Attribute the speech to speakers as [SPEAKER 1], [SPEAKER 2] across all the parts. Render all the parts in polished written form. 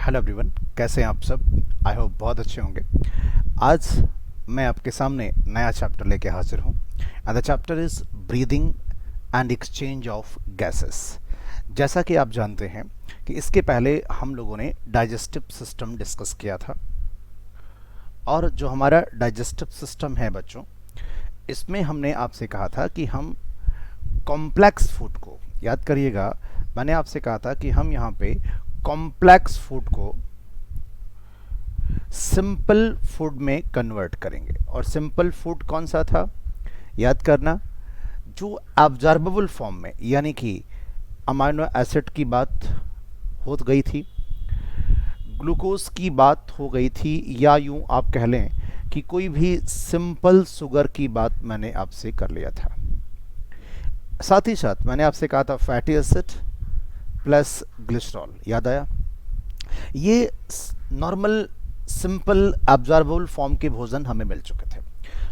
[SPEAKER 1] Hello everyone, कैसे हैं आप सब। आई होप बहुत अच्छे होंगे। आज मैं आपके सामने नया चैप्टर लेके हाजिर हूँ and the chapter is breathing and exchange of gases. जैसा कि आप जानते हैं कि इसके पहले हम लोगों ने डाइजेस्टिव सिस्टम डिस्कस किया था, और जो हमारा डाइजेस्टिव सिस्टम है बच्चों, इसमें हमने आपसे कहा था कि हम कॉम्प्लेक्स फूड को, याद करिएगा, मैंने आपसे कहा था कि हम यहाँ पे कॉम्प्लेक्स फूड को सिंपल फूड में कन्वर्ट करेंगे। और सिंपल फूड कौन सा था, याद करना, जो एब्जॉर्बेबल फॉर्म में, यानी कि अमाइनो एसिड की बात हो गई थी, ग्लूकोज की बात हो गई थी, या यूं आप कह लें कि कोई भी सिंपल शुगर की बात मैंने आपसे कर लिया था। साथ ही साथ मैंने आपसे कहा था फैटी एसिड प्लस ग्लिसरॉल, याद आया। ये नॉर्मल सिंपल एब्जॉर्बेबल फॉर्म के भोजन हमें मिल चुके थे,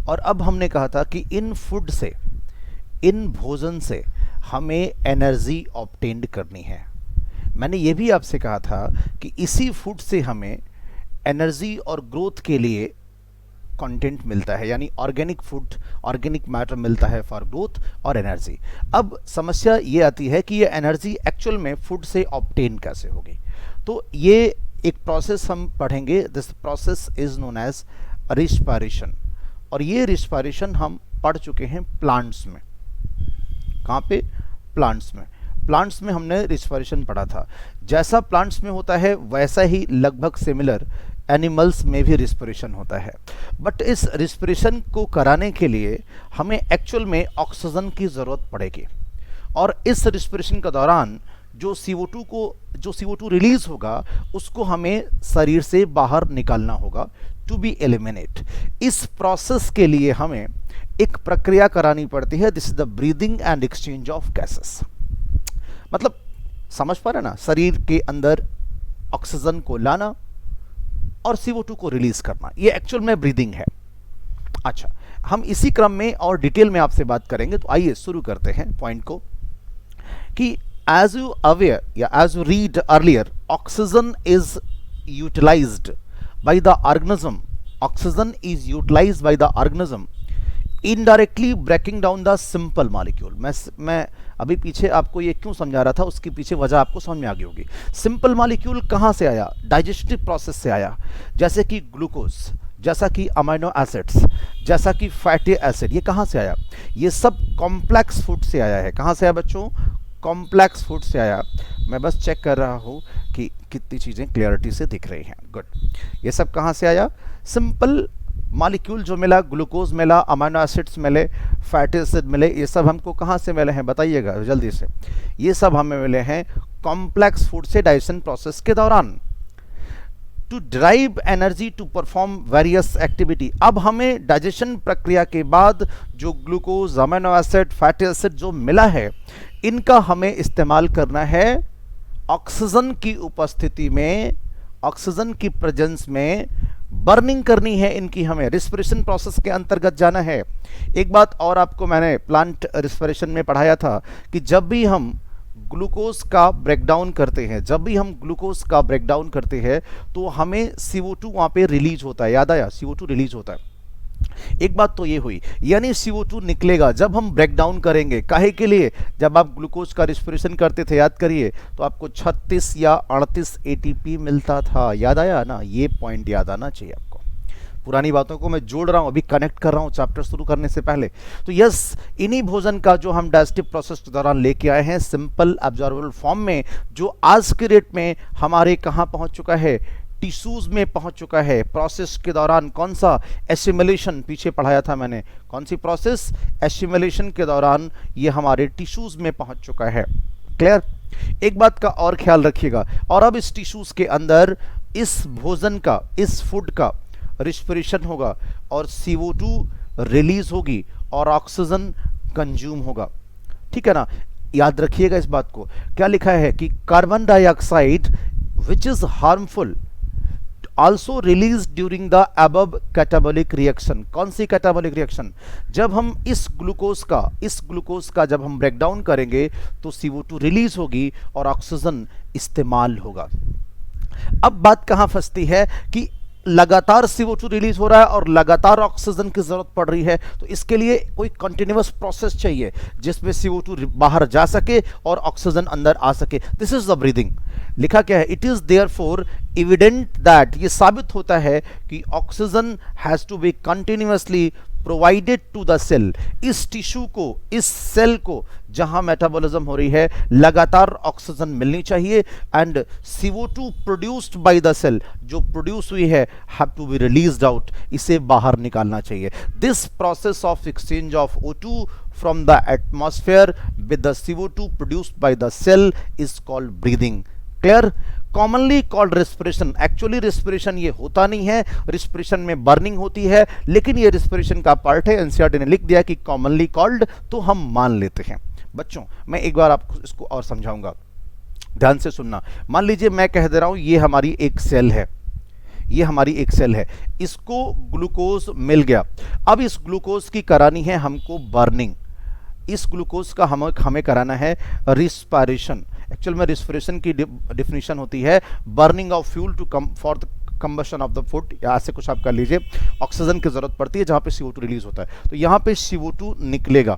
[SPEAKER 1] और अब हमने कहा था कि इन फूड से, इन भोजन से हमें एनर्जी ऑब्टेन्ड करनी है। मैंने ये भी आपसे कहा था कि इसी फूड से हमें एनर्जी और ग्रोथ के लिए कंटेंट मिलता है, यानी ऑर्गेनिक फूड, ऑर्गेनिक मैटर मिलता है फॉर ग्रोथ और एनर्जी। अब समस्या ये आती है कि ये एनर्जी एक्चुअल में फूड से ऑब्टेन कैसे होगी। तो ये एक प्रोसेस हम पढ़ेंगे, this process is known as respiration, और ये रिस्पायरेशन हम पढ़ चुके हैं प्लांट्स में। कहाँ पे? प्लांट्स में। प्लांट्स में हमने रिस्पायरेशन पढ़ा था। जैसा प्लांट्स में होता है वैसा ही लगभग सिमिलर एनिमल्स में भी रिस्पिरेशन होता है, बट इस रिस्पिरेशन को कराने के लिए हमें एक्चुअल में ऑक्सीजन की ज़रूरत पड़ेगी, और इस रिस्पिरेशन के दौरान जो CO2 रिलीज होगा उसको हमें शरीर से बाहर निकालना होगा टू बी एलिमिनेट। इस प्रोसेस के लिए हमें एक प्रक्रिया करानी पड़ती है, this is the breathing and exchange of gases. मतलब समझ पा रहे ना, शरीर के अंदर ऑक्सीजन को लाना और CO2 को रिलीज करना, ये एक्चुअल में ब्रीदिंग है। अच्छा, हम इसी क्रम में और डिटेल में आपसे बात करेंगे, तो आइए शुरू करते हैं पॉइंट को कि एज यू अवेयर या as you read earlier, oxygen is utilized by the organism, oxygen is utilized by the organism indirectly breaking down the simple molecule. मैं अभी पीछे आपको ये क्यों समझा रहा था, उसकी पीछे वजह आपको समझ में आ गई होगी। सिंपल मॉलिक्यूल कहाँ से आया? डाइजेस्टिव प्रोसेस से आया, जैसे कि ग्लूकोज, जैसा कि अमाइनो एसिड्स, जैसा कि फैटी एसिड। ये कहाँ से आया? ये सब कॉम्प्लेक्स फूड से आया है। कहाँ से आया बच्चों? कॉम्प्लेक्स फूड से आया। मैं बस चेक कर रहा हूँ कि कितनी चीज़ें क्लियरिटी से दिख रही हैं। गुड। ये सब कहाँ से आया? सिंपल मॉलिक्यूल जो मिला, ग्लूकोज मिला, अमाइनो एसिड्स मिले, फैटी एसिड मिले, ये सब हमको कहाँ से मिले हैं बताइएगा जल्दी से। ये सब हमें मिले हैं कॉम्प्लेक्स फूड से डाइजेशन प्रोसेस के दौरान। To drive energy to perform various activity. अब हमें डाइजेशन प्रक्रिया के बाद जो glucose, amino acid, fatty acid जो मिला है, इनका हमें इस्तेमाल करना है ऑक्सीजन की उपस्थिति में, ऑक्सीजन की प्रेजेंस में बर्निंग करनी है इनकी, हमें रिस्पिरेशन प्रोसेस के अंतर्गत जाना है। एक बात और आपको मैंने प्लांट रिस्पिरेशन में पढ़ाया था कि जब भी हम ग्लूकोज का ब्रेकडाउन करते हैं, करते हैं तो हमें CO2 वहाँ पे रिलीज होता है। याद आया? CO2 रिलीज होता है। एक बात तो ये हुई, यानी CO2 निकलेगा जब हम ब्रेक डाउन करेंगे। काहे के लिए? जब आप ग्लूकोज का रिस्पिरेशन करते थे, याद करिए, तो आपको 36 या 38 ATP मिलता था। याद आया ना? ये पॉइंट याद आना चाहिए आपको। पुरानी बातों को मैं जोड़ रहा हूँ, अभी कनेक्ट कर रहा हूँ चैप्टर शुरू करने से पहले। तो यस, इन्हीं भोजन का जो हम डाइजेस्टिव प्रोसेस के दौरान लेके आए हैं सिंपल एब्जॉर्बेबल फॉर्म में, जो आज के डेट में हमारे कहाँ पहुँच चुका है? टिश्यूज में पहुंच चुका है। प्रोसेस के दौरान कौन सा? एसिमिलेशन, पीछे पढ़ाया था मैंने। कौन सी प्रोसेस? एसिमिलेशन के दौरान ये हमारे टिश्यूज में पहुंच चुका है। क्लियर? एक बात का और ख्याल रखिएगा, और अब इस टिश्यूज के अंदर इस भोजन का, इस फूड का रिस्पिरेशन होगा, और CO2 रिलीज होगी, और ऑक्सीजन कंज्यूम होगा। ठीक है ना? याद रखिएगा इस बात को। क्या लिखा है कि carbon dioxide which is harmful also released during the above catabolic reaction। कौन सी कैटाबोलिक रिएक्शन? जब हम इस ग्लूकोज का जब हम ब्रेक डाउन करेंगे तो CO2 रिलीज होगी और ऑक्सीजन इस्तेमाल होगा। अब बात कहां फंसती है कि लगातार CO2 रिलीज हो रहा है और लगातार ऑक्सीजन की जरूरत पड़ रही है, तो इसके लिए कोई कंटिन्यूअस प्रोसेस चाहिए जिसमें CO2 बाहर जा सके और ऑक्सीजन अंदर आ सके। This is the breathing. लिखा क्या है, it is therefore evident that, ये साबित होता है कि oxygen has to be continuously provided to the cell. इस टिश्यू को, इस सेल को जहां मेटाबॉलिज्म हो रही है, लगातार ऑक्सीजन मिलनी चाहिए and CO2 produced by the cell, जो प्रोड्यूस हुई है, have to be released out, इसे बाहर निकालना चाहिए। This process of exchange of O2 from the atmosphere with the CO2 produced by the cell is called breathing. Clear? Commonly called respiration. Actually respiration ये होता नहीं है, रेस्पिरेशन में burning होती है, लेकिन ये रेस्पिरेशन का पार्ट है। एनसीईआरटी ने लिख दिया कि कॉमनली कॉल्ड, तो हम मान लेते हैं। बच्चों, मैं एक बार आपको इसको और समझाऊंगा, ध्यान से सुनना। मान लीजिए मैं कह दे रहा हूं ये हमारी एक सेल है, ये हमारी एक सेल है, इसको ग्लूकोज मिल गया। अब इस ग्लूकोज की करानी है हमको बर्निंग, इस ग्लूकोज का हमें कराना है रिस्पायरेशन। एक्चुअल में रिस्पिरेशन की डिफिनीशन होती है burning of fuel to come for the combustion of the food. यहाँ से कुछ आप कर लीजिए, ऑक्सीजन की जरूरत पड़ती है जहाँ पे CO2 रिलीज होता है, तो यहाँ पे CO2 निकलेगा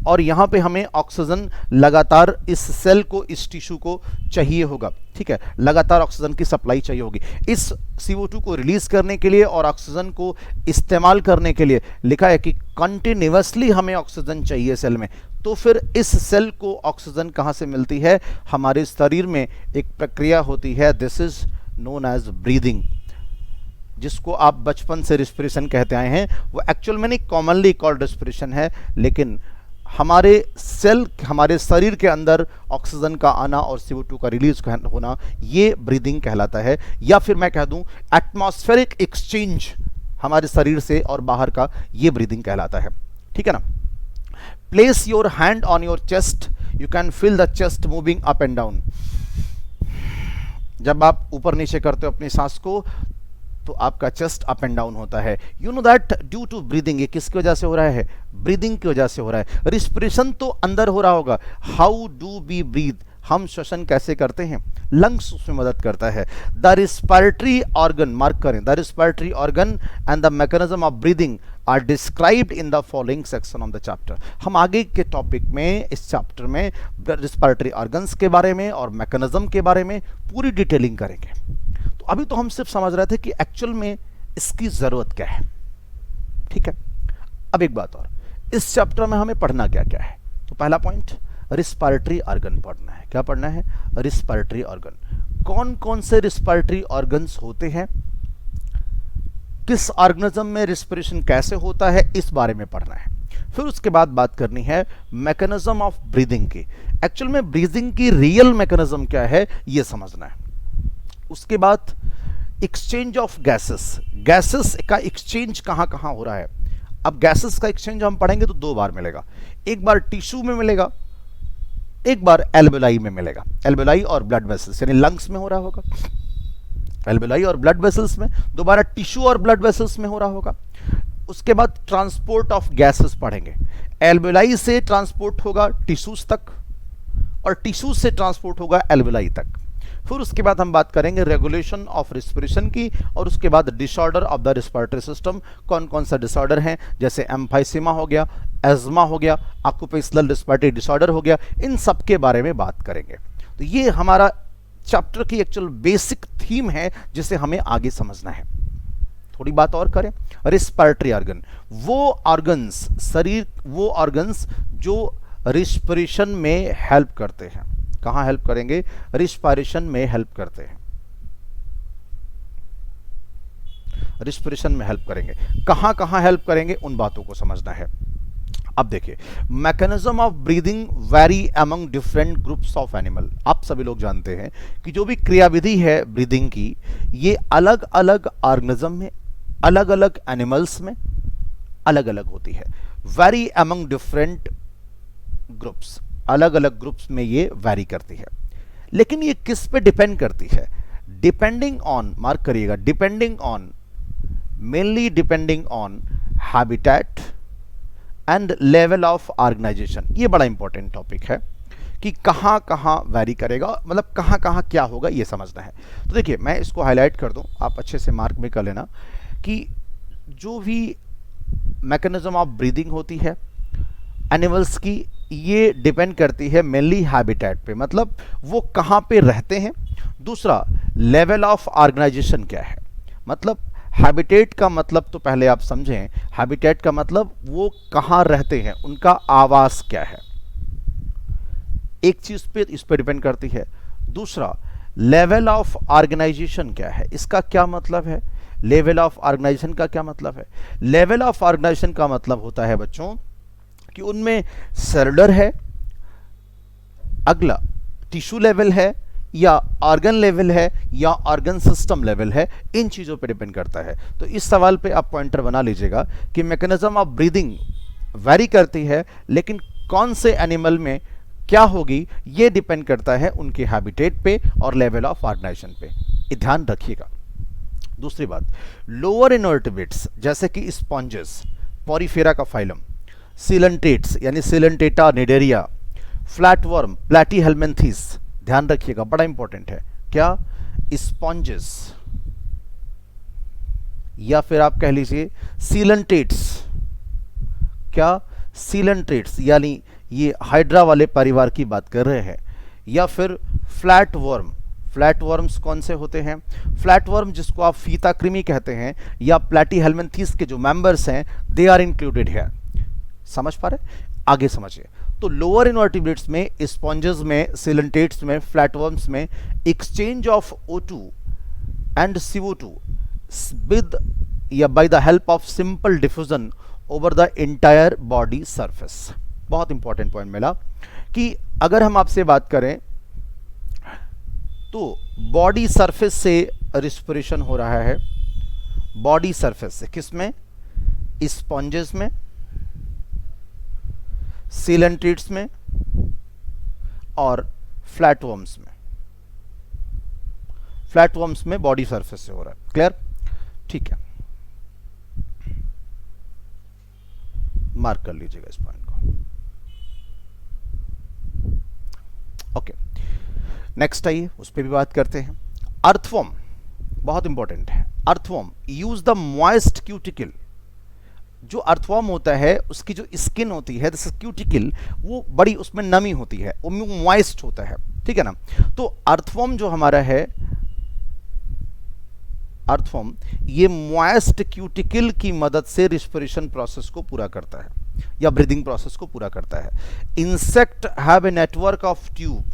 [SPEAKER 1] और यहाँ पे हमें ऑक्सीजन लगातार इस सेल को, इस टिश्यू को चाहिए होगा। ठीक है, लगातार ऑक्सीजन की सप्लाई चाहिए होगी। इस CO2 को रिलीज करने के लिए और ऑक्सीजन को इस्तेमाल करने के लिए लिखा है कि कंटिन्यूअसली हमें ऑक्सीजन चाहिए सेल में। तो फिर इस सेल को ऑक्सीजन कहाँ से मिलती है? हमारे शरीर में एक प्रक्रिया होती है, this is known as breathing, जिसको आप बचपन से रिस्पिरेशन कहते आए हैं। वो एक्चुअल में नहीं, कॉमनली कॉल्ड रिस्पिरेशन है, लेकिन हमारे सेल, हमारे शरीर के अंदर ऑक्सीजन का आना और CO2 का रिलीज होना, ये ब्रीदिंग कहलाता है। या फिर मैं कह दूं एटमॉस्फेरिक एक्सचेंज हमारे शरीर से और बाहर का, ये ब्रीदिंग कहलाता है। ठीक है ना? Place your hand on your chest, you can feel the chest moving up and down. जब आप ऊपर नीचे करते हो अपनी सांस को, तो आपका चेस्ट अप एंड डाउन होता है। You know that due to breathing. ये किसकी वजह से हो रहा है? ब्रीदिंग की वजह से हो रहा है। रिस्पिरेशन तो अंदर हो रहा होगा, हाउ डू वी ब्रीथ, हम श्वसन कैसे करते हैं? लंग्स उसमें मदद करता है। द रिस्पायरेटरी ऑर्गन, मार्क करें, the respiratory organ and the mechanism of breathing are described in the following section of the chapter. हम आगे के टॉपिक में, इस चैप्टर में रिस्पायरेटरी ऑर्गन्स के बारे में और मैकेनिज्म के बारे में पूरी डिटेलिंग करेंगे। तो अभी तो हम सिर्फ समझ रहे थे कि एक्चुअल में इसकी जरूरत क्या है। ठीक है, अब एक बात और, इस चैप्टर में हमें पढ़ना क्या क्या है? तो पहला पॉइंट, रिस्पायरेटरी ऑर्गन पढ़ना है। क्या पढ़ना है? Respiratory organ. कौन कौन से रिस्पायरेटरी ऑर्गन्स होते हैं, किस ऑर्गेनिज्म में रिस्पिरेशन कैसे होता है, इस बारे में पढ़ना है। फिर उसके बाद बात करनी है मैकेनिज्म ऑफ ब्रीदिंग की। एक्चुअल में ब्रीदिंग की रियल मैकेनिज्म क्या है, यह समझना है। उसके बाद एक्सचेंज ऑफ गैसेस, गैसेस का एक्सचेंज कहां कहां हो रहा है। अब गैसेस का एक्सचेंज हम पढ़ेंगे तो दो बार मिलेगा, एक बार टिश्यू में मिलेगा, एक बार एल्वेलाई में मिलेगा। एल्वेलाई और ब्लड वेसल्स, यानी लंग्स में हो रहा होगा एल्वेलाई और ब्लड वेसल्स में, दोबारा टिश्यू और ब्लड वेसल्स में हो रहा होगा। उसके बाद ट्रांसपोर्ट ऑफ गैसेस पढ़ेंगे। एल्वेलाई से ट्रांसपोर्ट होगा टिश्यूज तक और टिश्यूज से ट्रांसपोर्ट होगा एल्वेलाई तक। फिर उसके बाद हम बात करेंगे रेगुलेशन ऑफ रिस्पिरेशन की, और उसके बाद disorder of the respiratory system. कौन कौन सा डिसऑर्डर है, जैसे एम्फाइसीमा हो गया, एज्मा हो गया, ऑक्यूपेशनल रिस्पिरेटरी डिसऑर्डर हो गया, इन सब के बारे में बात करेंगे। तो ये हमारा चैप्टर की एक्चुअल बेसिक थीम है जिसे हमें आगे समझना है। थोड़ी बात और करें, रिस्पिरेटरी ऑर्गन, वो ऑर्गन्स, शरीर, वो ऑर्गन्स जो रिस्पिरेशन में हेल्प करते हैं। कहां हेल्प करेंगे? रिस्पिरेशन में हेल्प करते हैं, रिस्पिरेशन में हेल्प करेंगे। कहां कहां हेल्प करेंगे, उन बातों को समझना है। अब देखिए, mechanism of breathing very among different groups of animal. आप सभी लोग जानते हैं कि जो भी क्रियाविधि है ब्रीदिंग की, ये अलग अलग ऑर्गेनिज्म में, अलग अलग एनिमल्स में अलग अलग होती है। वेरी अमंग डिफरेंट ग्रुप्स, अलग अलग ग्रुप्स में ये वैरी करती है। लेकिन ये किस पे डिपेंड करती है? डिपेंडिंग ऑन, मार्क करिएगा, depending on, mainly depending on habitat and level of organization. ये बड़ा इंपॉर्टेंट टॉपिक है कि कहाँ कहाँ वैरी करेगा, मतलब कहाँ कहाँ क्या होगा ये समझना है। तो देखिए मैं इसको हाईलाइट कर दूं, आप अच्छे से मार्क में कर लेना कि जो भी मैकेनिज्म ऑफ ब्रीदिंग होती है एनिमल्स की, ये डिपेंड करती है मेनली हैबिटेट पे, मतलब वो कहाँ पे रहते हैं। दूसरा लेवल ऑफ ऑर्गेनाइजेशन क्या है, मतलब हैबिटेट का मतलब तो पहले आप समझें, हैबिटेट का मतलब वो कहाँ रहते हैं, उनका आवास क्या है, एक चीज पे इस पे डिपेंड करती है। दूसरा लेवल ऑफ ऑर्गेनाइजेशन क्या है, इसका क्या मतलब है, लेवल ऑफ ऑर्गेनाइजेशन का क्या मतलब है। लेवल ऑफ ऑर्गेनाइजेशन का मतलब होता है बच्चों कि उनमें सेलुलर है, अगला टिश्यू लेवल है, या ऑर्गन लेवल है, या ऑर्गन सिस्टम लेवल है, इन चीजों पे डिपेंड करता है। तो इस सवाल पे आप पॉइंटर बना लीजिएगा कि मैकेनिज्म ऑफ ब्रीदिंग वैरी करती है, लेकिन कौन से एनिमल में क्या होगी ये डिपेंड करता है उनके हैबिटेट पे और लेवल ऑफ ऑर्गेनाइजेशन पे, ये ध्यान रखिएगा। दूसरी बात, लोअर इनवर्टिब्रेट्स जैसे कि स्पॉन्जेस, पॉरीफेरा का फाइलम, सीलेंटेट्स यानी सीलेंटेटा निडेरिया, फ्लैटवर्म प्लैटीहेल्मिन्थीस, ध्यान रखिएगा बड़ा इंपॉर्टेंट है, क्या स्पॉन्जेस या फिर आप कह लीजिए सीलेंटेट्स, क्या सीलेंटेट्स यानी ये हाइड्रा वाले परिवार की बात कर रहे हैं, या फिर फ्लैटवर्म, फ्लैटवर्म्स कौन से होते हैं, फ्लैटवर्म जिसको आप फीता कृमि कहते हैं, या प्लैटीहेल्मिन्थीस के जो मेंबर्स हैं दे आर इंक्लूडेड है। समझ पा रहे, आगे समझिए। तो लोअर इनवर्टिब्रेट्स में, स्पॉन्जेस में, सीलेंटेट्स में, फ्लैटवर्म्स में exchange of O2 and CO2 with या by the help of simple diffusion over the entire body surface. बहुत इंपॉर्टेंट पॉइंट मिला कि अगर हम आपसे बात करें तो बॉडी सरफेस से रिस्पिरेशन हो रहा है, बॉडी सरफेस से, किसमें, स्पॉन्जेस में, सीलेंटेट्स में और फ्लैटवर्म्स में, फ्लैटवर्म्स में बॉडी सरफेस से हो रहा है। क्लियर, ठीक है, मार्क कर लीजिएगा इस पॉइंट को। ओके, नेक्स्ट आइए उस पर भी बात करते हैं। अर्थवर्म बहुत इंपॉर्टेंट है। Earthworm use the moist cuticle, जो अर्थवर्म होता है उसकी जो स्किन होती है दिस क्यूटिकल, वो बड़ी उसमें नमी होती है, वो मॉइस्ट होता है, ठीक है ना। तो अर्थवर्म जो हमारा है, अर्थवर्म ये मॉइस्ट क्यूटिकल की मदद से रिस्पिरेशन प्रोसेस को पूरा करता है या ब्रीदिंग प्रोसेस को पूरा करता है। Insect have a network of tube,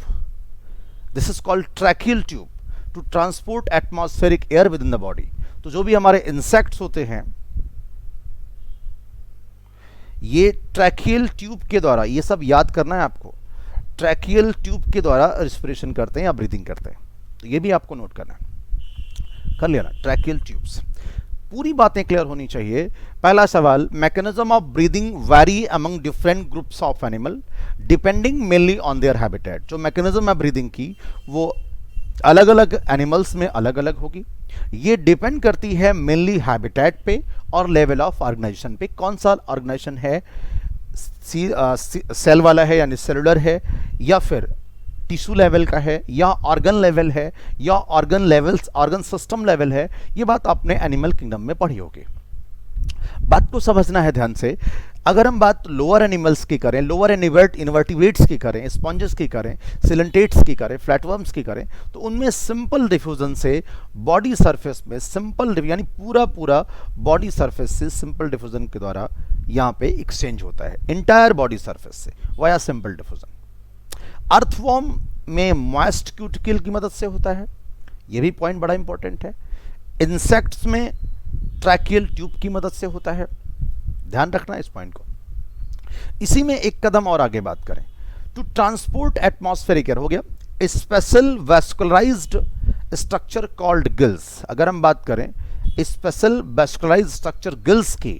[SPEAKER 1] this is called tracheal tube, to transport atmospheric air within the body. तो जो भी हमारे इंसेक्ट्स होते हैं ये ट्रैकियल ट्यूब के द्वारा, ये सब याद करना है आपको, ट्रैकियल ट्यूब के द्वारा रिस्पिरेशन करते हैं या ब्रीदिंग करते हैं, तो ये भी आपको नोट करना है, कर लिया ना, ट्रैकियल ट्यूब्स। पूरी बातें क्लियर होनी चाहिए। पहला सवाल, mechanism of breathing vary among different groups of animal depending mainly on their habitat. जो मैकेनिज्म है ब्रीदिंग की वो अलग अलग एनिमल्स में अलग अलग होगी, ये डिपेंड करती है मेनली हैबिटेट पे और लेवल ऑफ ऑर्गेनाइजेशन पे। कौन सा ऑर्गेनाइजेशन है, सेल वाला है यानी सेलुलर है, या फिर टिश्यू लेवल का है, या ऑर्गन लेवल है, या organ levels organ system level है। ये बात आपने एनिमल किंगडम में पढ़ी होगी। बात को समझना है ध्यान से। अगर हम बात लोअर एनिमल्स की करें, लोअर इनवर्टिब्रेट्स की करें, स्पॉन्जेस की करें, सिलेंटेट्स की करें, फ्लैटवर्म्स की करें, तो उनमें सिंपल डिफ्यूजन से बॉडी सरफेस में सिंपल यानी पूरा पूरा बॉडी सरफेस से सिंपल डिफ्यूजन के द्वारा यहाँ पे एक्सचेंज होता है इंटायर बॉडी सरफेस से वाया सिंपल डिफ्यूजन। अर्थवर्म में मॉइस्ट क्यूटिकल की मदद से होता है, यह भी पॉइंट बड़ा इंपॉर्टेंट है। इंसेक्ट्स में ट्रैकियल ट्यूब की मदद से होता है, ध्यान रखना इस पॉइंट को। इसी में एक कदम और आगे बात करें, टू ट्रांसपोर्ट एटमॉस्फेरिक एयर हो गया, special vascularised structure called gills. अगर हम बात करें स्पेशल वैस्कुलराइज्ड स्ट्रक्चर गिल्स की,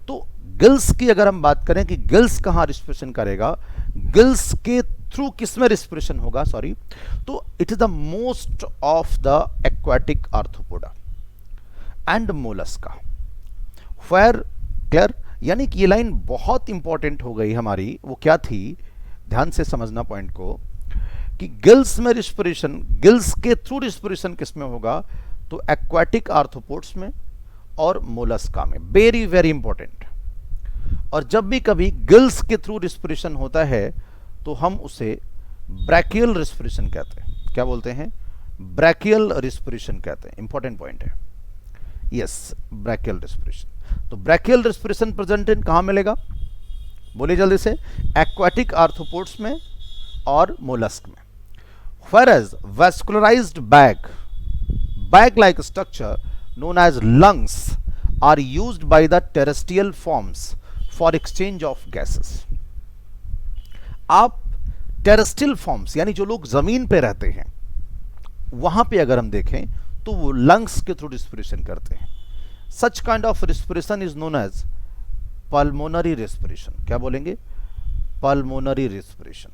[SPEAKER 1] तो गिल्स की अगर हम बात करें कि गिल्स कहां रिस्पिरेशन करेगा, गिल्स के थ्रू किसमें रिस्पिरेशन होगा, सॉरी, तो it is the most of the aquatic Arthropoda and Mollusca. Where, clear, यानी कि ये लाइन बहुत इंपॉर्टेंट हो गई हमारी। वो क्या थी, ध्यान से समझना पॉइंट को, कि गिल्स में रिस्पिरेशन, गिल्स के थ्रू रिस्पिरेशन किस में होगा, तो एक्वाटिक आर्थ्रोपोड्स में और मोलस्का में। Very very important. और जब भी कभी गिल्स के थ्रू रिस्पिरेशन होता है तो हम उसे ब्रैकियल रिस्पिरेशन कहते हैं। क्या बोलते हैं? ब्रैकियल रिस्पिरेशन कहते हैं। इंपॉर्टेंट पॉइंट है। Yes, brachial respiration. तो ब्रैकियल रिस्पिरेशन प्रेजेंट इन कहां मिलेगा? बोलिए जल्दी से। एक्वाटिक आर्थ्रोपोड्स में और मोलस्क में। Whereas vascularized bag-like structure known as lungs are used by the terrestrial forms for exchange of gases. आप टेरेस्ट्रियल फॉर्म्स यानी जो लोग जमीन पे रहते हैं वहां पे अगर हम देखें तो वो लंग्स के थ्रू रिस्पिरेशन करते हैं। Such kind of respiration is known as pulmonary respiration. क्या बोलेंगे? Pulmonary respiration.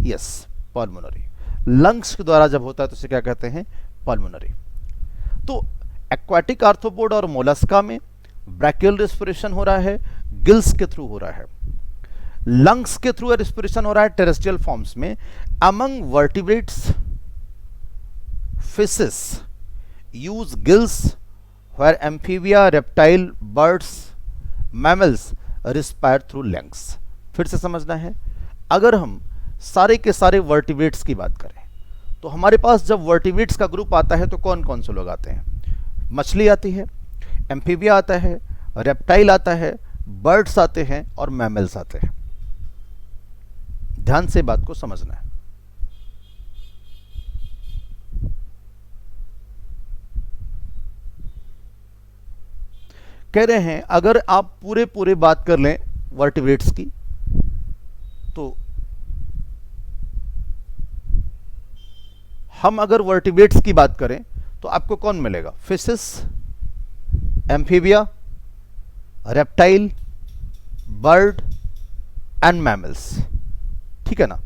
[SPEAKER 1] Yes, pulmonary. Lungs के द्वारा जब होता है तो इसे क्या कहते हैं? पल्मोनरी। तो एक्वाटिक आर्थ्रोपोड और मोलस्का में ब्रैकियल रिस्पिरेशन हो रहा है, गिल्स के थ्रू हो रहा है। लंग्स के थ्रू रिस्पिरेशन हो रहा है टेरेस्ट्रियल फॉर्म्स में। Among vertebrates, fishes use gills, where amphibia, reptile, birds, mammals respire through lungs। फिर से समझना है, अगर हम सारे के सारे वर्टिब्रेट्स की बात करें तो हमारे पास जब वर्टिब्रेट्स का ग्रुप आता है तो कौन कौन से लोग आते हैं? मछली आती है, एम्फीबिया आता है, रेप्टाइल आता है, बर्ड्स आते हैं और मैमल्स आते हैं। ध्यान से बात को समझना है। कह रहे हैं अगर आप पूरे पूरे बात कर लें वर्टिब्रेट्स की तो हम अगर वर्टिब्रेट्स की बात करें तो आपको कौन मिलेगा? Fishes, amphibia, reptile, bird and mammals. ठीक है ना?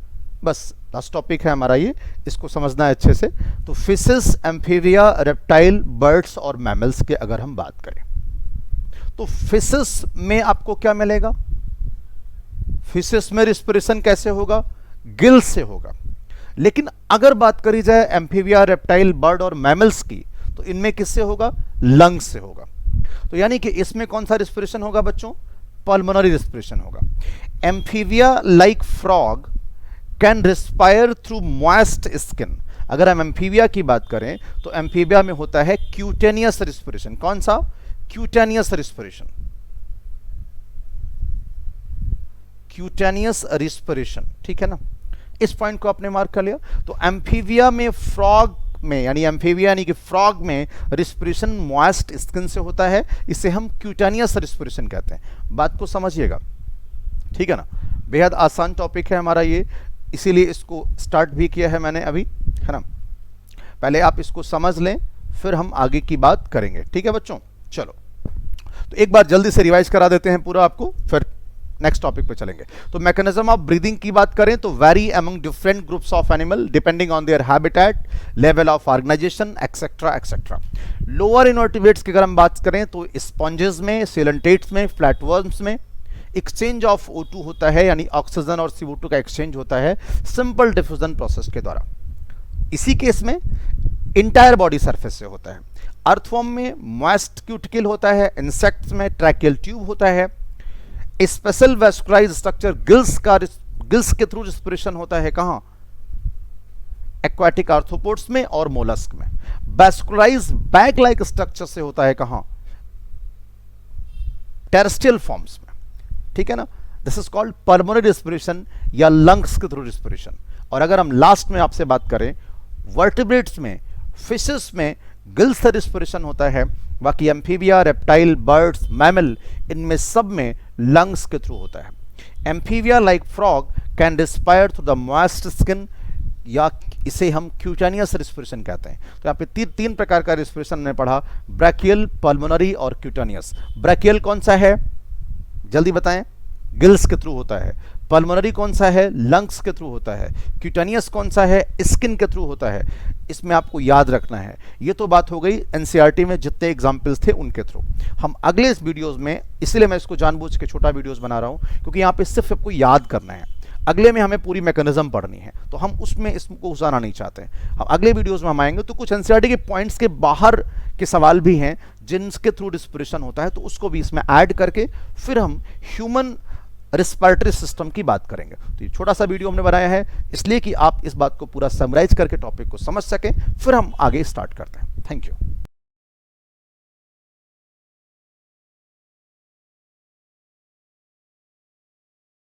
[SPEAKER 1] बस लास्ट टॉपिक है हमारा ये, इसको समझना है अच्छे से। तो फिशेस, एम्फीबिया, रेप्टाइल, बर्ड्स और मैमल्स के अगर हम बात करें तो फिशेस में आपको क्या मिलेगा? फिशेस में रिस्पिरेशन कैसे होगा? गिल से होगा। लेकिन अगर बात करी जाए एम्फीबिया, रेप्टाइल, बर्ड और मैमल्स की तो इनमें किससे होगा? लंग्स से होगा। तो यानी कि इसमें कौन सा रिस्पिरेशन होगा बच्चों? पल्मोनरी रिस्पिरेशन होगा। Amphibia like frog can respire through moist skin. अगर हम एम्फीबिया की बात करें तो एम्फीबिया में होता है क्यूटेनियस रिस्पिरेशन। कौन सा? Cutaneous respiration. Cutaneous respiration. ठीक है ना? इस पॉइंट को आपने मार्क कर लिया। तो एम्फीबिया में, फ्रॉग में, यानी एम्फीबिया यानी कि फ्रॉग में रिस्पिरेशन मॉइस्ट स्किन से होता है, इसे हम क्यूटेनियस रिस्पिरेशन कहते हैं। बात को समझिएगा। ठीक है ना? बेहद आसान टॉपिक है हमारा ये, इसीलिए इसको स्टार्ट भी किया है मैंने अभी, है ना? पहले आप इसको समझ लें फिर हम आगे की बात करेंगे। ठीक है बच्चों? चलो तो एक बार जल्दी से रिवाइज करा देते हैं पूरा आपको, फिर नेक्स्ट टॉपिक पे चलेंगे। तो मैकेनिज्म ऑफ ब्रीदिंग की बात करें तो vary among different groups of animal depending on their habitat, level of organisation etcetera etcetera. Lower invertebrates की अगर हम बात करें तो स्पॉन्जेस में, सिलेंटेट्स में, फ्लैटवर्म्स में एक्सचेंज ऑफ O2 होता है, यानी ऑक्सीजन और CO2 का एक्सचेंज होता है सिंपल डिफ्यूजन प्रोसेस के द्वारा। इसी केस में इंटायर बॉडी सरफेस से होता है। अर्थवर्म में मॉइस्ट क्यूटिकल होता है, इंसेक्ट्स में ट्रैकियल ट्यूब होता है। स्पेशल वैस्कुलाइज्ड स्ट्रक्चर गिल्स के थ्रू रिस्पिरेशन होता है। कहां? एक्वाटिक आर्थ्रोपोड्स में और मोलस्क में। वैस्कुलाइज्ड बैग लाइक स्ट्रक्चर से होता है कहां? टेरेस्ट्रियल फॉर्म्स में। ठीक है ना? This is called pulmonary respiration या लंग्स के थ्रू रिस्पिरेशन। और अगर हम लास्ट में आपसे बात करें, वर्टिब्रेट्स में, फिशेस में गिल्स से रिस्पिरेशन होता है, बाकी एम्फीबिया, रेप्टाइल, बर्ड्स, मैमल, इनमें सब में लंग्स के थ्रू होता है। Amphibia like frog can respire through the moist skin, या इसे हम क्यूटेनियस रिस्पिरेशन कहते हैं। तो यहाँ पे तीन प्रकार का रिस्पिरेशन हमने पढ़ा, ब्रैकियल, पल्मोनरी और क्यूटेनियस। ब्रैकियल कौन सा है? जल्दी बताएं। गिल्स के थ्रू होता है। पल्मोनरी कौन सा है? लंग्स के थ्रू होता है। क्यूटेनियस कौन सा है? स्किन के थ्रू होता है। इसमें आपको याद रखना है। ये तो बात हो गई एनसीईआरटी में जितने एग्जाम्पल्स थे उनके थ्रू। हम अगले इस वीडियोज़ में, इसलिए मैं इसको जानबूझ के छोटा वीडियोज़ बना रहा हूँ क्योंकि यहाँ पे सिर्फ आपको याद करना है, अगले में हमें पूरी मैकेनिज्म पढ़नी है, तो हम उसमें इसको घुसाना नहीं चाहते। हम अगले वीडियोस में हम आएंगे तो कुछ एनसीईआरटी के पॉइंट्स के बाहर के सवाल भी हैं जिनके थ्रू डिस्पिरेशन होता है, तो उसको भी इसमें ऐड करके फिर हम ह्यूमन रिस्पिरेटरी सिस्टम की बात करेंगे। तो ये छोटा सा वीडियो हमने बनाया है इसलिए कि आप इस बात को पूरा समराइज करके टॉपिक को समझ सकें, फिर हम आगे स्टार्ट करते हैं। Thank you.